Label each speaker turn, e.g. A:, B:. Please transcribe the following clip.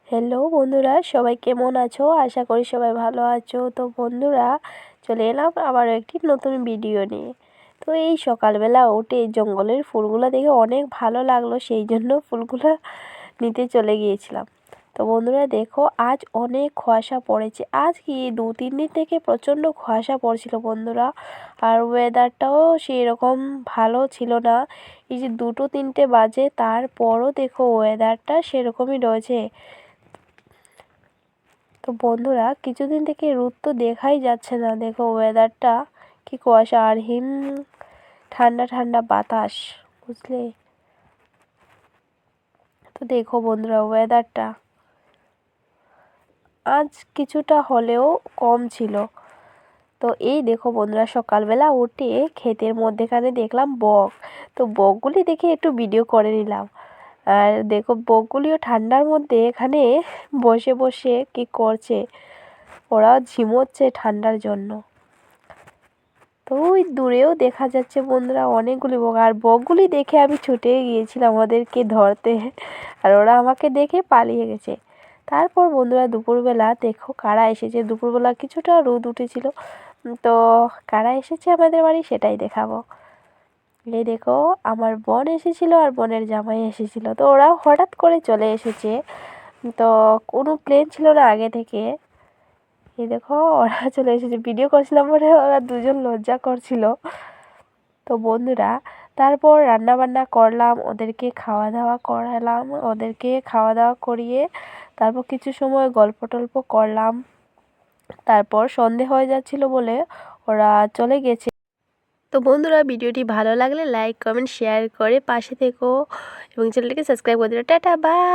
A: Hello বন্ধুরা, সবাই কেমন আছো? আশা করি সবাই ভালো আছো। তো বন্ধুরা, চলে এলাম আবারও একটি নতুন ভিডিও নিয়ে। তো এই সকালবেলা উঠে জঙ্গলের ফুলগুলো দেখে অনেক ভালো লাগলো, সেই জন্য ফুলগুলো নিতে চলে গিয়েছিলাম। তো বন্ধুরা দেখো, আজ অনেক কুয়াশা পড়েছে। আজ কি 2-3 দিন থেকে প্রচণ্ড কুয়াশা পড়ছিল বন্ধুরা। আর ওয়েদারটাও সেই রকম ভালো ছিল না। এই যে 2-3টে বাজে, তারপরও দেখো ওয়েদারটা সেরকমই রয়েছে। তো বন্ধুরা, কিছুদিন থেকে রোদ তো দেখাই যাচ্ছে না। দেখো ওয়েদারটা কি কুয়াশা আর ঠান্ডা ঠান্ডা বাতাস, বুঝলে? তো দেখো বন্ধুরা, ওয়েদারটা আজ কিছুটা হলেও কম ছিল। তো এই দেখো বন্ধুরা, সকালবেলা উঠে ক্ষেতের মধ্যেখানে দেখলাম বক। তো বকগুলি দেখে একটু ভিডিও করে নিলাম। আর দেখো বকগুলিও ঠান্ডার মধ্যে এখানে বসে বসে কি করছে, ওরা ঝিমোচ্ছে ঠান্ডার জন্য। তো ওই দূরেও দেখা যাচ্ছে বন্ধুরা অনেকগুলি বক, আর বকগুলি দেখে আমি ছুটে গিয়েছিলাম ওদেরকে ধরতে, আর ওরা আমাকে দেখে পালিয়ে গেছে। তারপর বন্ধুরা দুপুরবেলা দেখো কারা এসেছে। দুপুরবেলা কিছুটা রোদ উঠেছিল, তো কারা এসেছে আমাদের বাড়ি সেটাই দেখাবো। এই দেখো, আমার বোন এসেছিল আর বোনের জামাই এসেছিল। তো ওরা হঠাৎ করে চলে এসেছে, তো কোনো প্ল্যান ছিল না আগে থেকে। এই দেখো ওরা চলে এসেছে, ভিডিও করছিলাম বলে ওরা দুজন লজ্জা করছিল। তো বন্ধুরা, তারপর রান্না বান্না করলাম, ওদেরকে খাওয়া দাওয়া করালাম, ওদেরকে খাওয়া দাওয়া করিয়ে তারপর কিছু সময় গল্প টল্প করলাম। তারপর সন্ধে হয়ে যাচ্ছিল বলে ওরা চলে গেছে। তো বন্ধুরা, ভিডিওটি ভালো লাগলে লাইক কমেন্ট শেয়ার করে পাশে থেকো এবং চ্যানেলটিকে সাবস্ক্রাইব করে দিও। Tata, by.